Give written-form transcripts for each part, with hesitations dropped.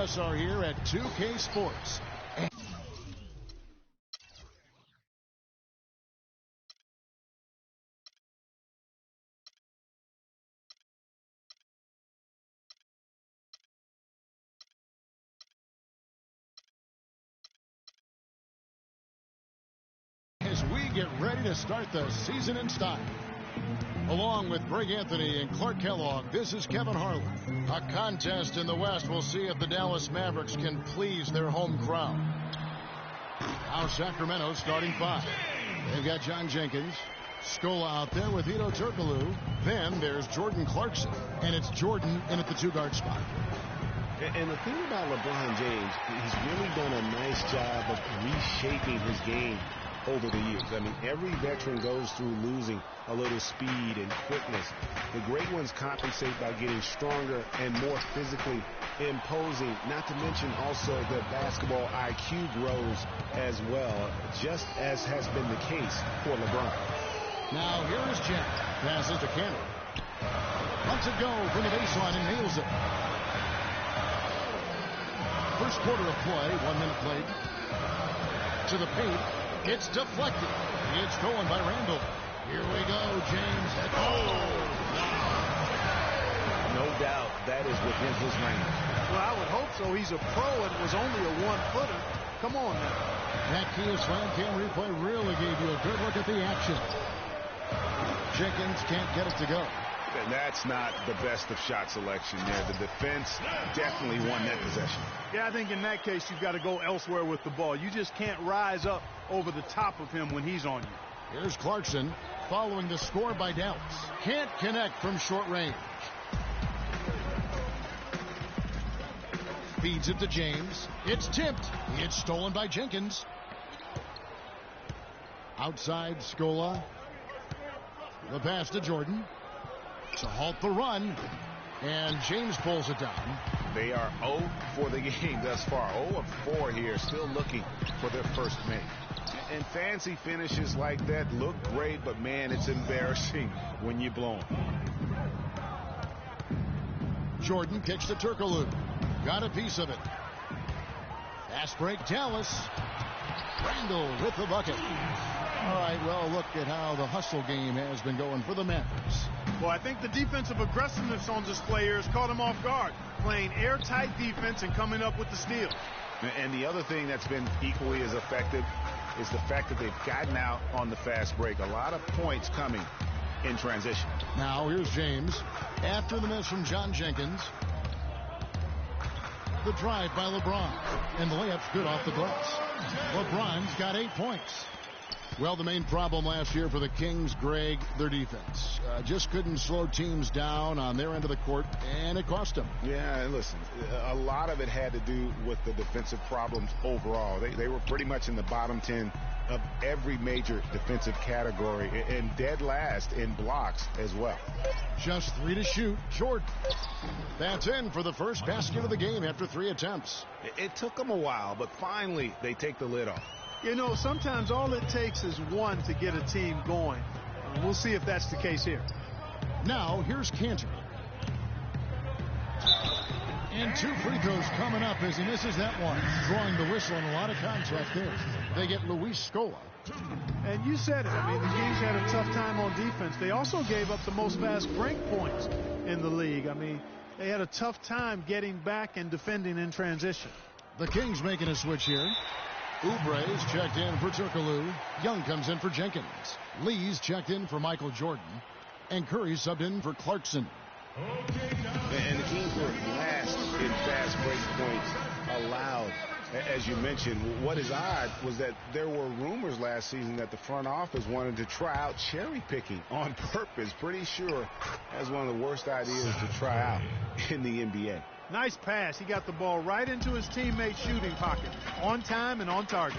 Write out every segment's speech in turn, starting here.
us are here at 2K Sports. As we get ready to start the season in style. Along with Greg Anthony and Clark Kellogg, this is Kevin Harlan. A contest in the West will see if the Dallas Mavericks can please their home crowd. Now Sacramento starting five. They've got John Jenkins, Scola out there with Hedo Turkoglu. Then there's Jordan Clarkson, and it's Jordan in at the two-guard spot. And the thing about LeBron James, he's really done a nice job of reshaping his game over the years. I mean, every veteran goes through losing a little speed and quickness. The great ones compensate by getting stronger and more physically imposing, not to mention also their basketball IQ grows as well, just as has been the case for LeBron. Now here is Jack. Passes to Cannon. Lets it go from the baseline and nails it. First quarter of play, 1 minute played. To the paint. It's deflected. It's stolen by Randall. Here we go, James. No doubt that is within his range. Well, I would hope so. He's a pro and it was only a one-footer. Come on now. That Kia Slam Cam replay really gave you a good look at the action. Jenkins can't get it to go. And that's not the best of shot selection there. The defense definitely won that possession. Yeah, I think in that case you've got to go elsewhere with the ball. You just can't rise up over the top of him when he's on you. Here's Clarkson following the score by Dallas. Can't connect from short range. Feeds it to James. It's tipped. It's stolen by Jenkins. Outside Scola. The pass to Jordan. To halt the run. And James pulls it down. They are 0 for the game thus far. 0 of 4 here, still looking for their first make. And fancy finishes like that look great, but man, it's embarrassing when you blow them. Jordan kicks to Turkoglu. Got a piece of it. Fast break, Dallas. Randall with the bucket. All right, well, look at how the hustle game has been going for the Mavericks. Well, I think the defensive aggressiveness on display here has caught him off guard. Playing airtight defense and coming up with the steal. And the other thing that's been equally as effective is the fact that they've gotten out on the fast break. A lot of points coming in transition. Now here's James. After the miss from John Jenkins. The drive by LeBron. And the layup's good off the glass. LeBron's got 8 points. Well, the main problem last year for the Kings, Greg, their defense. Just couldn't slow teams down on their end of the court, and it cost them. Yeah, and listen, a lot of it had to do with the defensive problems overall. They were pretty much in the bottom 10 of every major defensive category, and dead last in blocks as well. Just 3 to shoot. Jordan. That's in for the first basket of the game after 3 attempts. It took them a while, but finally they take the lid off. You know, sometimes all it takes is one to get a team going. We'll see if that's the case here. Now, here's Cantor. And 2 free throws coming up as he misses that one. Drawing the whistle and a lot of contact there. They get Luis Scola. And you said it. I mean, the Kings had a tough time on defense. They also gave up the most fast break points in the league. I mean, they had a tough time getting back and defending in transition. The Kings making a switch here. Oubre's checked in for Turkoglu. Young comes in for Jenkins. Lee's checked in for Michael Jordan. And Curry subbed in for Clarkson. And the Kings were last in fast break points allowed. As you mentioned, what is odd was that there were rumors last season that the front office wanted to try out cherry picking on purpose. Pretty sure that's one of the worst ideas to try out in the NBA. Nice pass. He got the ball right into his teammate's shooting pocket. On time and on target.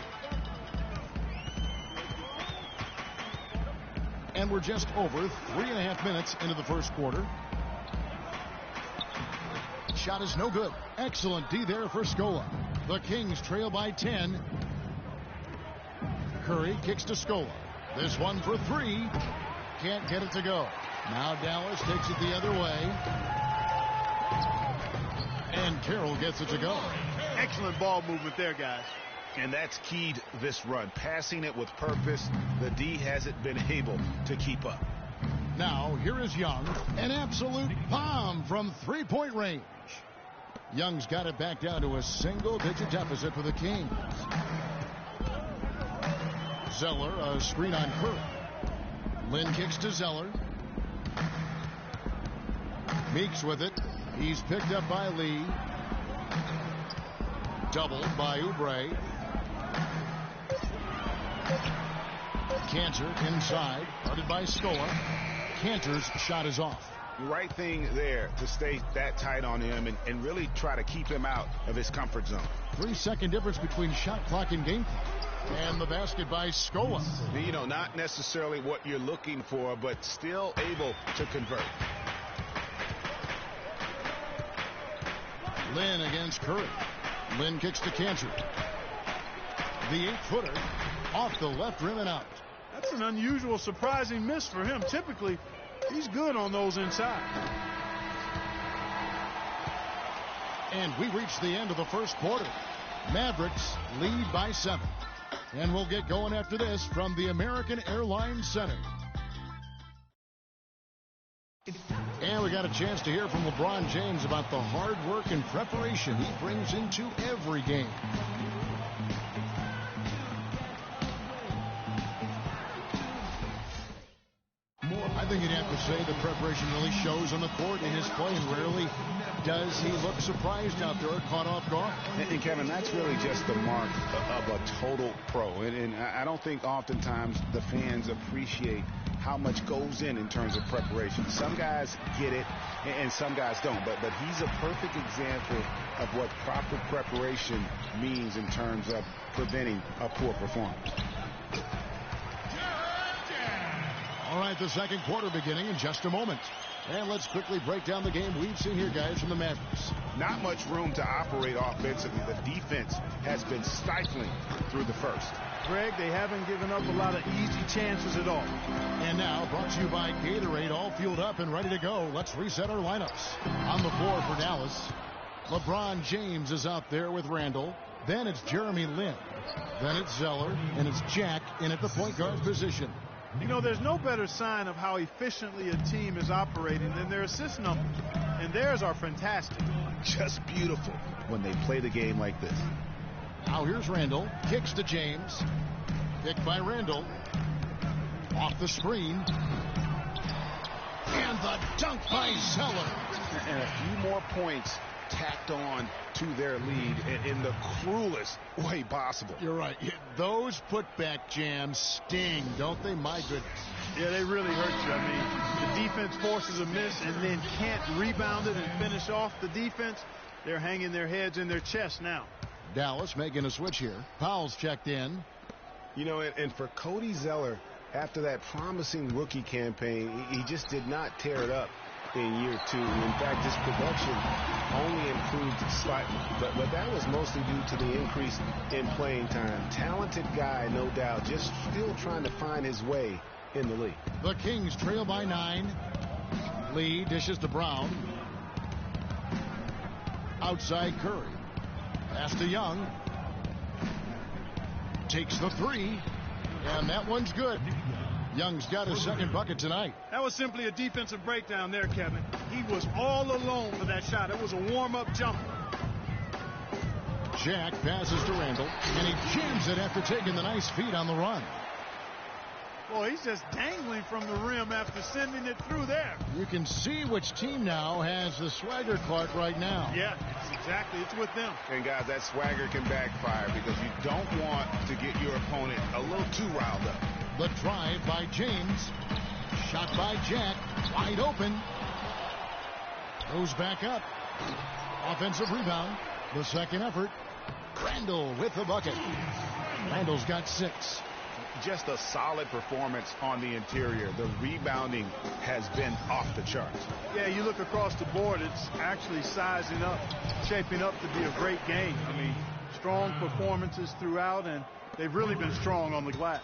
And we're just over 3.5 minutes into the first quarter. Shot is no good. Excellent D there for Scola. The Kings trail by 10. Curry kicks to Scola. This one for 3. Can't get it to go. Now Dallas takes it the other way. And Carroll gets it to go. Excellent ball movement there, guys. And that's keyed this run. Passing it with purpose. The D hasn't been able to keep up. Now, here is Young. An absolute bomb from three-point range. Young's got it back down to a single-digit deficit for the Kings. Zeller, a screen on Curry. Lynn kicks to Zeller. Meeks with it. He's picked up by Lee. Doubled by Oubre. Cantor inside. Guarded by Scola. Cantor's shot is off. Right thing there to stay that tight on him and really try to keep him out of his comfort zone. 3-second difference between shot clock and game clock. And the basket by Scola. You know, not necessarily what you're looking for, but still able to convert. Lynn against Curry. Lynn kicks to Cantor. The 8-footer off the left rim and out. That's an unusual, surprising miss for him. Typically, he's good on those inside. And we reach the end of the first quarter. Mavericks lead by 7. And we'll get going after this from the American Airlines Center. And we got a chance to hear from LeBron James about the hard work and preparation he brings into every game. I think you'd have to say the preparation really shows on the court in his play, and rarely does he look surprised out there or caught off guard. And Kevin, that's really just the mark of a total pro. And I don't think oftentimes the fans appreciate how much goes in terms of preparation. Some guys get it and some guys don't. But he's a perfect example of what proper preparation means in terms of preventing a poor performance. All right, the second quarter beginning in just a moment. And let's quickly break down the game we've seen here, guys, from the Mavericks. Not much room to operate offensively. The defense has been stifling through the first. Greg, they haven't given up a lot of easy chances at all. And now, brought to you by Gatorade, all fueled up and ready to go. Let's reset our lineups. On the floor for Dallas, LeBron James is out there with Randall. Then it's Jeremy Lin. Then it's Zeller, and it's Jack in at the point guard position. You know, there's no better sign of how efficiently a team is operating than their assist numbers. And theirs are fantastic. Just beautiful when they play the game like this. Now here's Randall. Kicks to James. Picked by Randall. Off the screen. And the dunk by Zeller. And a few more points tacked on to their lead in the cruelest way possible. You're right. Those putback jams sting, don't they? My goodness. Yeah, they really hurt you. I mean, the defense forces a miss and then can't rebound it and finish off the defense. They're hanging their heads in their chest now. Dallas making a switch here. Powell's checked in. You know, and for Cody Zeller, after that promising rookie campaign, he just did not tear it up in year 2. In fact, his production only improved slightly, but that was mostly due to the increase in playing time. Talented guy, no doubt, just still trying to find his way in the league. The Kings trail by 9. Lee dishes to Brown. Outside Curry. Pass to Young. Takes the 3, and that one's good. Young's got his second bucket tonight. That was simply a defensive breakdown there, Kevin. He was all alone for that shot. It was a warm-up jumper. Jack passes to Randall, and he jams it after taking the nice feed on the run. Boy, he's just dangling from the rim after sending it through there. You can see which team now has the swagger clock right now. Yeah, it's with them. And guys, that swagger can backfire because you don't want to get your opponent a little too riled up. The drive by James. Shot by Jack. Wide open. Goes back up. Offensive rebound. The second effort. Randall with the bucket. Randall's got 6. Just a solid performance on the interior. The rebounding has been off the charts. Yeah, you look across the board, it's actually sizing up, shaping up to be a great game. I mean, strong performances throughout, and they've really been strong on the glass.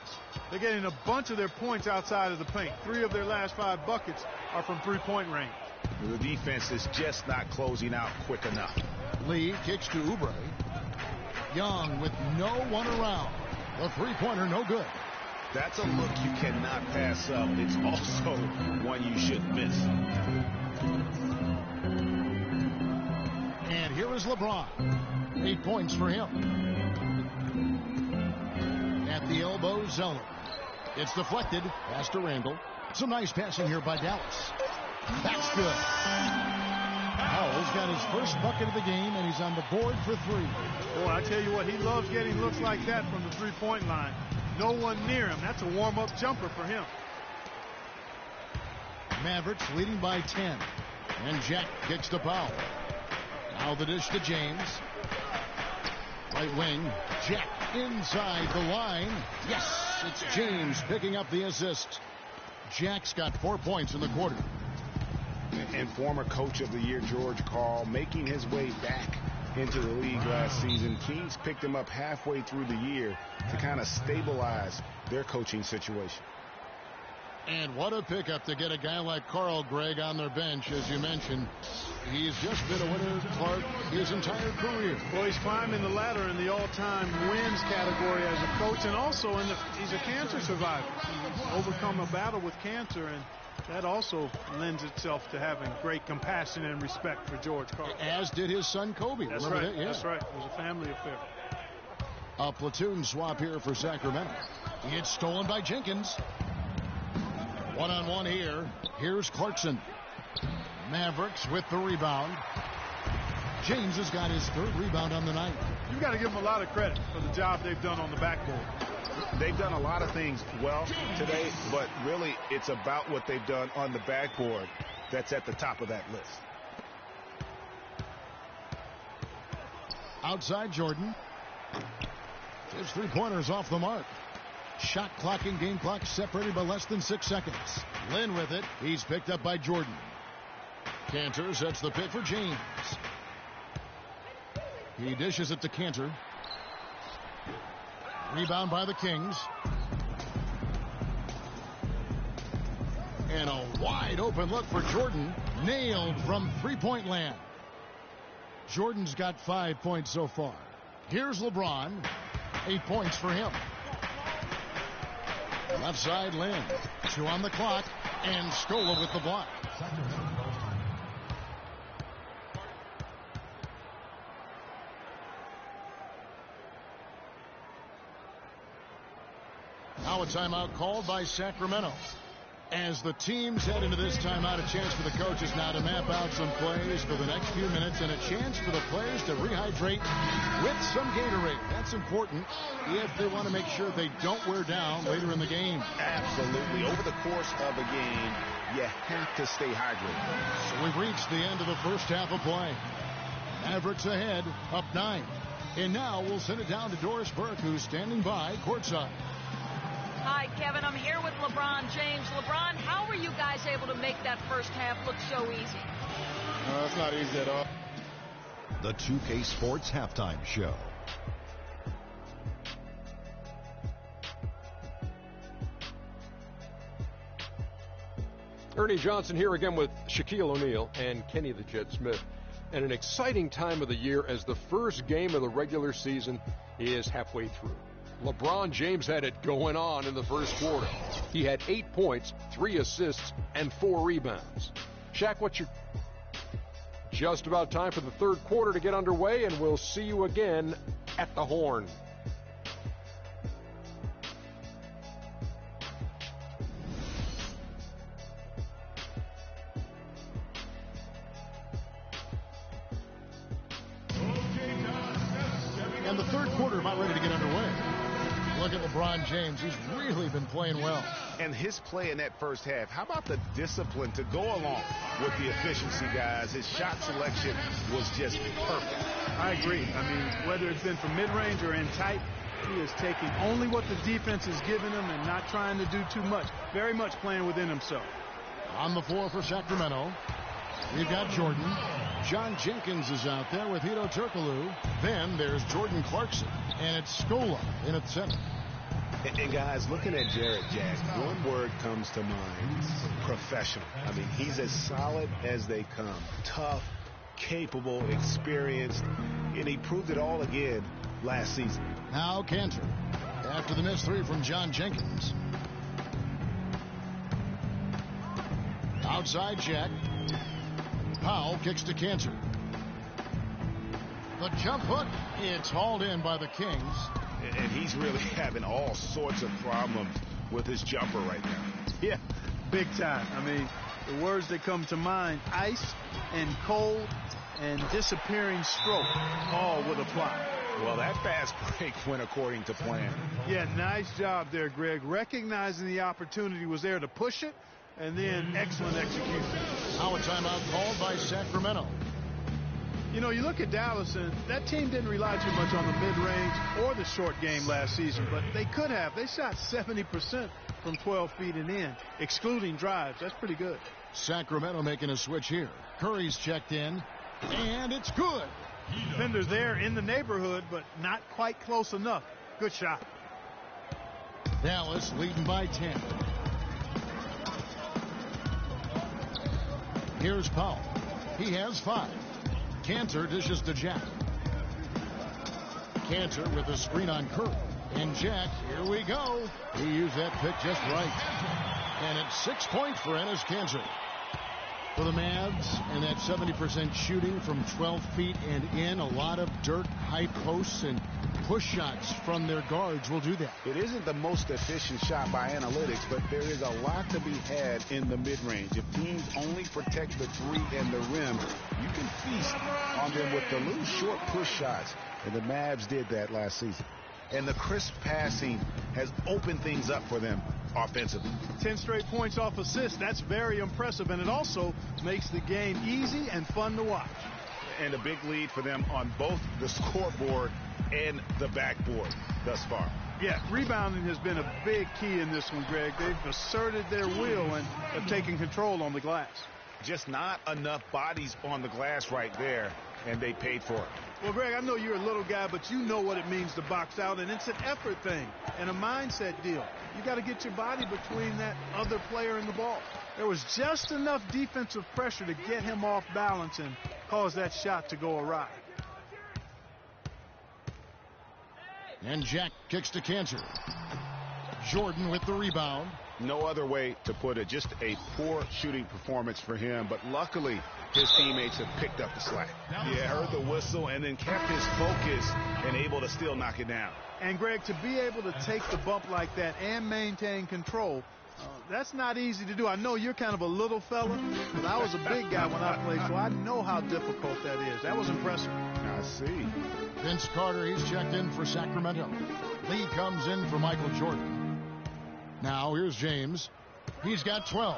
They're getting a bunch of their points outside of the paint. 3 of their last 5 buckets are from three-point range. The defense is just not closing out quick enough. Lee kicks to Oubre. Young with no one around. The three-pointer no good. That's a look you cannot pass up. It's also one you shouldn't miss. And here is LeBron. 8 points for him. At the elbow, Zeller. It's deflected. Pass to Randall. Some nice passing here by Dallas. That's good. Howell's got his first bucket of the game, and he's on the board for 3. Boy, I tell you what, he loves getting looks like that from the three-point line. No one near him. That's a warm-up jumper for him. Mavericks leading by 10. And Jack kicks to Powell. Now the dish to James. Right wing. Jack inside the line. Yes, it's James picking up the assist. Jack's got 4 points in the quarter. And former coach of the year, George Karl, making his way back into the league last season. Kings picked him up halfway through the year to kind of stabilize their coaching situation. And what a pickup to get a guy like Karl, Greg, on their bench. As you mentioned, he's just been a winner, Clark, his entire career. Well, he's climbing the ladder in the all-time wins category as a coach, and also he's a cancer survivor. He's overcome a battle with cancer, and that also lends itself to having great compassion and respect for George Karl. As did his son Kobe. That's Remember right. that? Yeah. That's right. It was a family affair. A platoon swap here for Sacramento. It's stolen by Jenkins. One-on-one here. Here's Clarkson. Mavericks with the rebound. James has got his 3rd rebound on the night. You've got to give them a lot of credit for the job they've done on the backboard. They've done a lot of things well today, but really it's about what they've done on the backboard that's at the top of that list. Outside Jordan. His three-pointers off the mark. Shot clock and game clock separated by less than 6 seconds. Lynn with it. He's picked up by Jordan. Cantor sets the pick for James. He dishes it to Cantor. Rebound by the Kings. And a wide open look for Jordan. Nailed from three-point land. Jordan's got 5 points so far. Here's LeBron. 8 points for him. Left side, Lynn. 2 on the clock. And Scola with the block. Now a timeout called by Sacramento. As the teams head into this timeout, a chance for the coaches now to map out some plays for the next few minutes and a chance for the players to rehydrate with some Gatorade. That's important if they want to make sure they don't wear down later in the game. Absolutely. Over the course of a game, you have to stay hydrated. So we've reached the end of the first half of play. Mavericks ahead, up 9. And now we'll send it down to Doris Burke, who's standing by courtside. Hi, Kevin. I'm here with LeBron James. LeBron, how were you guys able to make that first half look so easy? It's not easy at all. The 2K Sports Halftime Show. Ernie Johnson here again with Shaquille O'Neal and Kenny the Jet Smith. And an exciting time of the year as the first game of the regular season is halfway through. LeBron James had it going on in the first quarter. He had 8 points, 3 assists, and 4 rebounds. Shaq, what's your... Just about time for the third quarter to get underway, and we'll see you again at the Horn. And the third quarter about ready to get underway. Look at LeBron James. He's really been playing well. And his play in that first half, how about the discipline to go along with the efficiency, guys? His shot selection was just perfect. I agree. I mean, whether it's been from mid-range or in tight, he is taking only what the defense is giving him and not trying to do too much. Very much playing within himself. On the floor for Sacramento, we've got Jordan. John Jenkins is out there with Hedo Turkoglu. Then there's Jordan Clarkson. And it's Scola in at center. And guys, looking at Jarrett Jack, one word comes to mind: professional. I mean, he's as solid as they come. Tough, capable, experienced, and he proved it all again last season. Now Cantor, after the missed three from John Jenkins. Outside Jack. Powell kicks to Cantor. The jump hook, it's hauled in by the Kings. And he's really having all sorts of problems with his jumper right now. Yeah, big time. I mean, the words that come to mind, ice and cold and disappearing stroke, all would apply. Well, that fast break went according to plan. Yeah, nice job there, Greg. Recognizing the opportunity was there to push it, and then excellent execution. Now a timeout called by Sacramento. You know, you look at Dallas, and that team didn't rely too much on the mid-range or the short game last season, but they could have. They shot 70% from 12 feet and in, excluding drives. That's pretty good. Sacramento making a switch here. Curry's checked in, and it's good. Defender there in the neighborhood, but not quite close enough. Good shot. Dallas leading by 10. Here's Powell. He has 5. Cantor dishes to Jack. Cantor with a screen on Curry. And Jack, here we go. He used that pick just right. And it's 6 points for Enes Kanter. For the Mavs, and that 70% shooting from 12 feet and in, a lot of dirt, high posts, and push shots from their guards will do that. It isn't the most efficient shot by analytics, but there is a lot to be had in the mid-range. If teams only protect the three and the rim, you can feast on them with the little short push shots, and the Mavs did that last season. And the crisp passing has opened things up for them offensively. 10 straight points off assists. That's very impressive, and it also makes the game easy and fun to watch. And a big lead for them on both the scoreboard and the backboard thus far. Yeah, rebounding has been a big key in this one, Greg. They've asserted their will and have taken control on the glass. Just not enough bodies on the glass right there, and they paid for it. Well, Greg, I know you're a little guy, but you know what it means to box out, and it's an effort thing and a mindset deal. You got to get your body between that other player and the ball. There was just enough defensive pressure to get him off balance and cause that shot to go awry. And Jack kicks to Cantor. Jordan with the rebound. No other way to put it. Just a poor shooting performance for him, but luckily his teammates have picked up the slack. Yeah, heard the whistle and then kept his focus and able to still knock it down. And, Greg, to be able to take the bump like that and maintain control, that's not easy to do. I know you're kind of a little fella, but I was a big guy when I played, so I know how difficult that is. That was impressive. I see. Vince Carter, he's checked in for Sacramento. Lee comes in for Michael Jordan. Now here's James. He's got 12.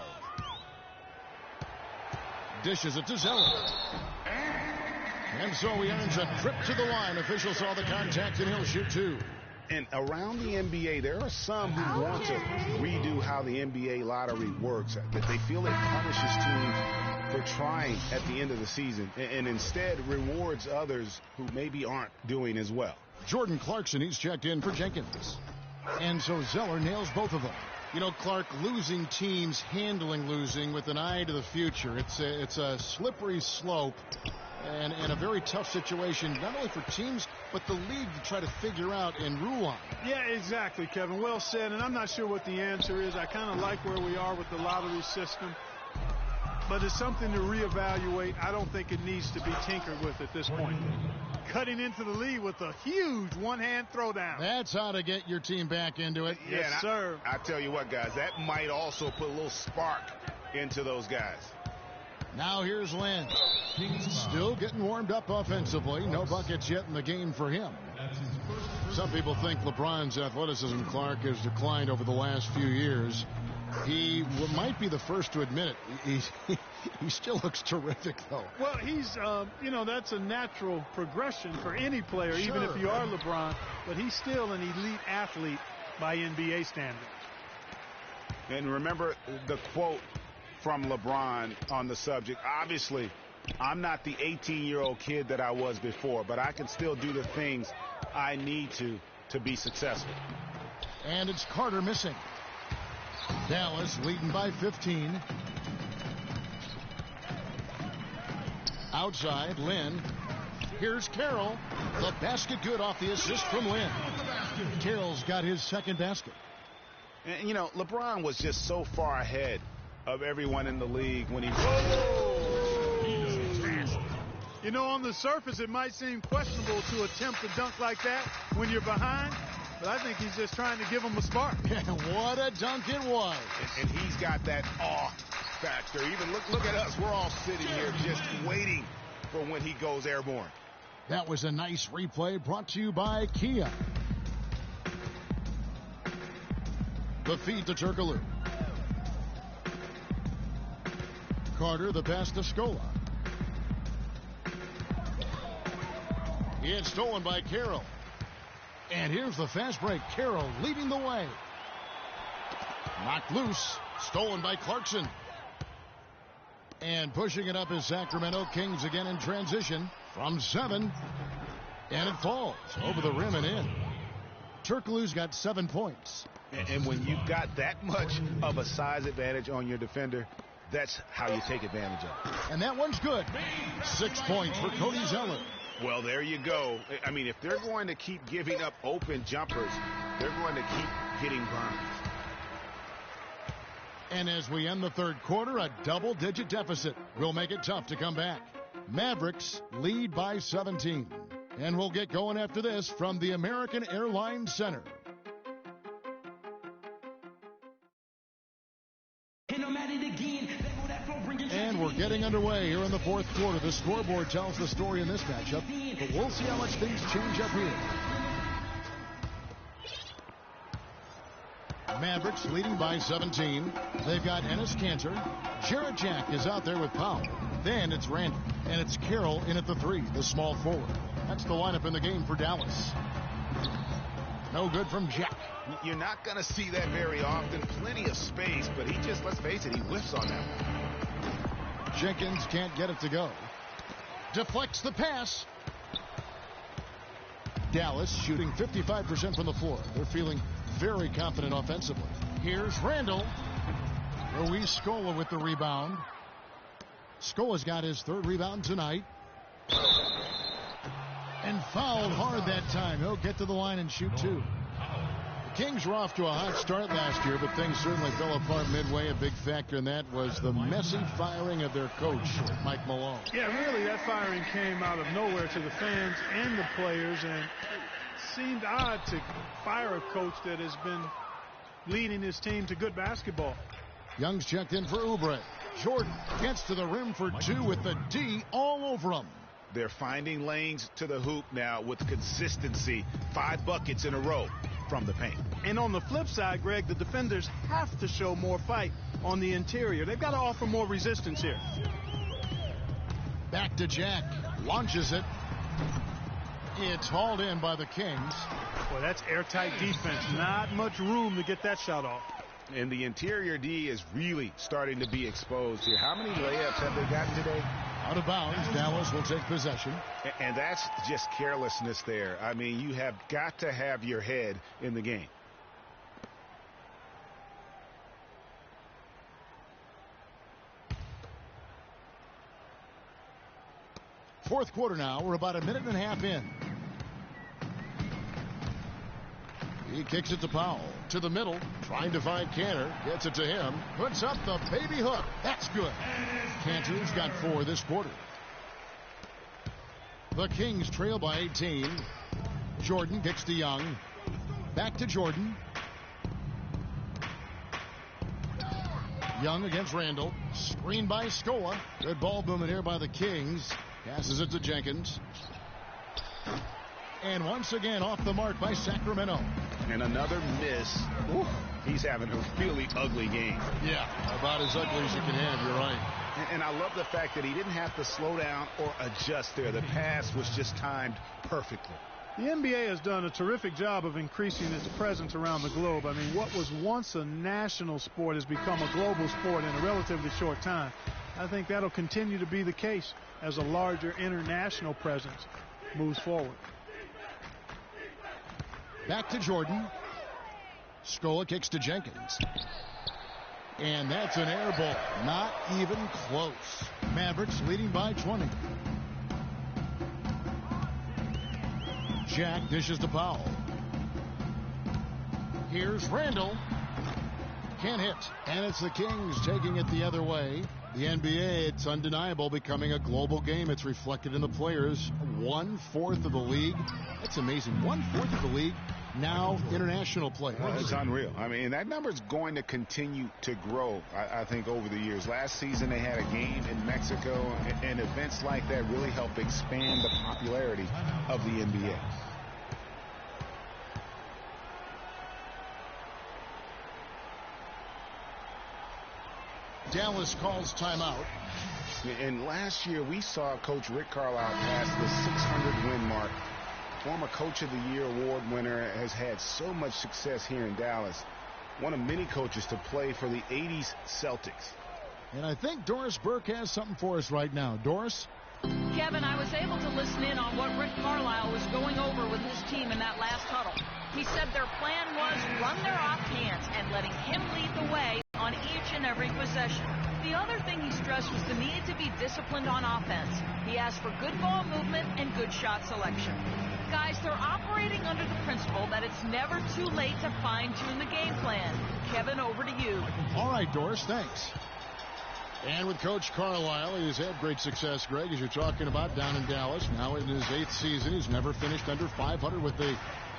Dishes it to Zeller. And so he earns a trip to the line. Officials saw the contact, and he'll shoot 2. And around the NBA, there are some who want to redo how the NBA lottery works. That they feel it punishes teams for trying at the end of the season and instead rewards others who maybe aren't doing as well. Jordan Clarkson, he's checked in for Jenkins. And so Zeller nails both of them. You know, Clark, losing teams, handling losing with an eye to the future. It's a slippery slope and a very tough situation, not only for teams, but the league to try to figure out and rule on. Yeah, exactly, Kevin. Well said, and I'm not sure what the answer is. I kind of like where we are with the lottery system, but it's something to reevaluate. I don't think it needs to be tinkered with at this point. Cutting into the lead with a huge one-hand throwdown. That's how to get your team back into it. Yes, sir. I tell you what, guys, that might also put a little spark into those guys. Now here's Lynn. Still getting warmed up offensively. No buckets yet in the game for him. Some people think LeBron's athleticism, Clark, has declined over the last few years. He might be the first to admit it. He still looks terrific, though. Well, he's, that's a natural progression for any player, even if you are LeBron. But he's still an elite athlete by NBA standards. And remember the quote from LeBron on the subject. Obviously, I'm not the 18-year-old kid that I was before, but I can still do the things I need to be successful. And it's Carter missing. Dallas leading by 15. Outside, Lynn. Here's Carroll. The basket good off the assist from Lynn. Carroll's got his second basket. And, you know, LeBron was just so far ahead of everyone in the league when he... You know, on the surface, it might seem questionable to attempt a dunk like that when you're behind, but I think he's just trying to give him a spark. What a dunk it was. And he's got that awe factor. Even look at us. We're all sitting here just waiting for when he goes airborne. That was a nice replay brought to you by Kia. The feed to Turkoglu. Carter, the pass to Scola. It's stolen by Carroll. And here's the fast break. Carroll leading the way. Knocked loose. Stolen by Clarkson. And pushing it up is Sacramento Kings again in transition from 7. And it falls over the rim and in. Turkoglu's got 7 points. And when you've got that much of a size advantage on your defender, that's how you take advantage of it. And that one's good. 6 points for Cody Zeller. Well, there you go. I mean, if they're going to keep giving up open jumpers, they're going to keep hitting burns. And as we end the third quarter, a double-digit deficit will make it tough to come back. Mavericks lead by 17. And we'll get going after this from the American Airlines Center. And we're getting underway here in the fourth quarter. The scoreboard tells the story in this matchup, but we'll see how much things change up here. Mavericks leading by 17. They've got Enes Kanter. Jarrett Jack is out there with Powell. Then it's Randall. And it's Carroll in at the 3, the small forward. That's the lineup in the game for Dallas. No good from Jack. You're not going to see that very often. Plenty of space, but he just, let's face it, he whiffs on that one. Jenkins can't get it to go. Deflects the pass. Dallas shooting 55% from the floor. They're feeling very confident offensively. Here's Randall. Luis Scola with the rebound. Scola's got his 3rd rebound tonight. And fouled hard that time. He'll get to the line and shoot 2. The Kings were off to a hot start last year, but things certainly fell apart midway. A big factor in that was the messy firing of their coach, Mike Malone. Yeah, really, that firing came out of nowhere to the fans and the players, and it seemed odd to fire a coach that has been leading his team to good basketball. Young's checked in for Oubre. Jordan gets to the rim for 2 with the D all over him. They're finding lanes to the hoop now with consistency. 5 buckets in a row from the paint. And on the flip side, Greg, the defenders have to show more fight on the interior. They've got to offer more resistance here. Back to Jack. Launches it. It's hauled in by the Kings. Boy, that's airtight defense. Not much room to get that shot off. And the interior D is really starting to be exposed here. How many layups have they gotten today? Out of bounds. Dallas will take possession. And that's just carelessness there. I mean, you have got to have your head in the game. Fourth quarter now. We're about a minute and a half in. He kicks it to Powell. To the middle. Trying to find Kanter. Gets it to him. Puts up the baby hook. That's good. Kanter's got 4 this quarter. The Kings trail by 18. Jordan kicks to Young. Back to Jordan. Young against Randall. Screen by Scola. Good ball movement here by the Kings. Passes it to Jenkins. And once again off the mark by Sacramento. And another miss. Ooh, he's having a really ugly game. Yeah, about as ugly as you can have. You're right. And I love the fact that he didn't have to slow down or adjust there. The pass was just timed perfectly. The NBA has done a terrific job of increasing its presence around the globe. I mean, what was once a national sport has become a global sport in a relatively short time. I think that'll continue to be the case as a larger international presence moves forward. Back to Jordan. Scola kicks to Jenkins. And that's an air ball. Not even close. Mavericks leading by 20. Jack dishes to Powell. Here's Randall. Can't hit. And it's the Kings taking it the other way. The NBA, it's undeniable, becoming a global game. It's reflected in the players. 1/4 of the league. That's amazing. 1/4 of the league now international play. It's unreal. I mean, that number is going to continue to grow, I think, over the years. Last season they had a game in Mexico, and events like that really help expand the popularity of the NBA. Dallas calls timeout. And last year we saw Coach Rick Carlisle pass the 600-win mark. Former Coach of the Year award winner, has had so much success here in Dallas. One of many coaches to play for the 80s Celtics. And I think Doris Burke has something for us right now. Doris? Kevin, I was able to listen in on what Rick Carlisle was going over with his team in that last huddle. He said their plan was run their off hands and letting him lead the way on each and every possession. The other thing he stressed was the need to be disciplined on offense. He asked for good ball movement and good shot selection. Guys, they're operating under the principle that it's never too late to fine-tune the game plan. Kevin, over to you. All right, Doris, thanks. And with Coach Carlisle, he's had great success, Greg, as you're talking about, down in Dallas. Now in his 8th season, he's never finished under 500 with the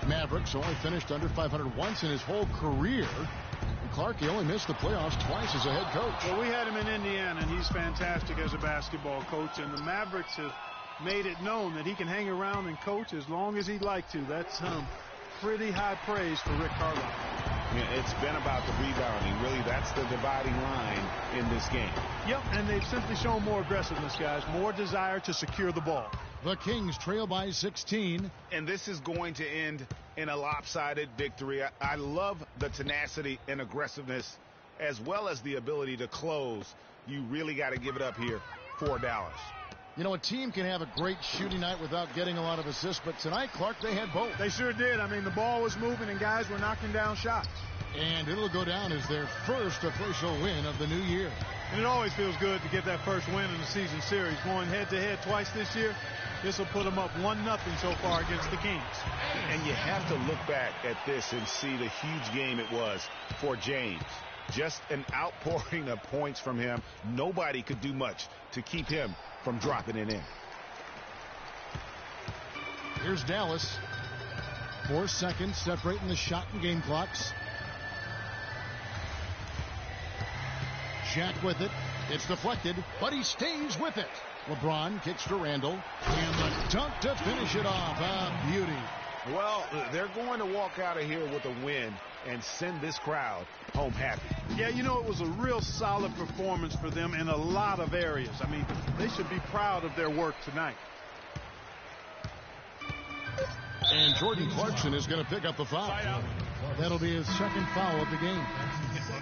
Mavericks. Only finished under 500 once in his whole career. And Clark, he only missed the playoffs twice as a head coach. Well, we had him in Indiana, and he's fantastic as a basketball coach. And the Mavericks have made it known that he can hang around and coach as long as he'd like to. That's pretty high praise for Rick Carlisle. Yeah, it's been about the rebounding. Really, that's the dividing line in this game. Yep, and they've simply shown more aggressiveness, guys. More desire to secure the ball. The Kings trail by 16. And this is going to end in a lopsided victory. I love the tenacity and aggressiveness, as well as the ability to close. You really got to give it up here for Dallas. You know, a team can have a great shooting night without getting a lot of assists, but tonight, Clark, they had both. They sure did. I mean, the ball was moving and guys were knocking down shots. And it'll go down as their first official win of the new year. And it always feels good to get that first win in the season series. Going head-to-head twice this year, this will put them up 1-0 so far against the Kings. And you have to look back at this and see the huge game it was for James. Just an outpouring of points from him. Nobody could do much to keep him from dropping it in. Here's Dallas. 4 seconds separating the shot and game clocks. Jack with it. It's deflected, but he stays with it. LeBron kicks to Randall. And the dunk to finish it off. A beauty. Well, they're going to walk out of here with a win and send this crowd home happy. Yeah, you know, it was a real solid performance for them in a lot of areas. I mean, they should be proud of their work tonight. And Jordan Clarkson is going to pick up the foul. That'll be his second foul of the game.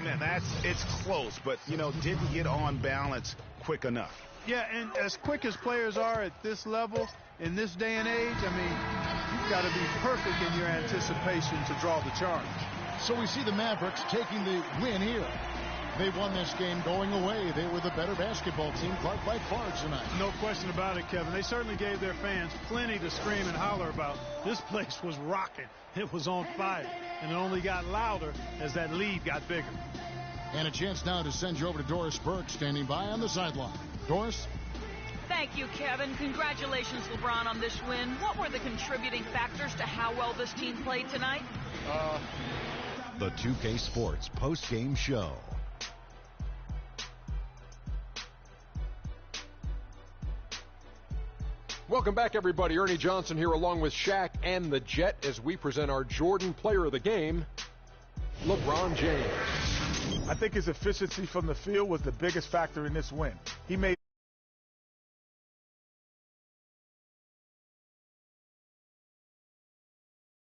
Man, it's close, but, you know, didn't get on balance quick enough. Yeah, and as quick as players are at this level, in this day and age, I mean, you've got to be perfect in your anticipation to draw the charge. So we see the Mavericks taking the win here. They won this game going away. They were the better basketball team, Clark, by far tonight. No question about it, Kevin. They certainly gave their fans plenty to scream and holler about. This place was rocking. It was on fire. And it only got louder as that lead got bigger. And a chance now to send you over to Doris Burke, standing by on the sideline. Doris? Thank you, Kevin. Congratulations, LeBron, on this win. What were the contributing factors to how well this team played tonight? The 2K Sports post-game show. Welcome back, everybody. Ernie Johnson here along with Shaq and the Jet as we present our Jordan Player of the Game, LeBron James. I think his efficiency from the field was the biggest factor in this win. He made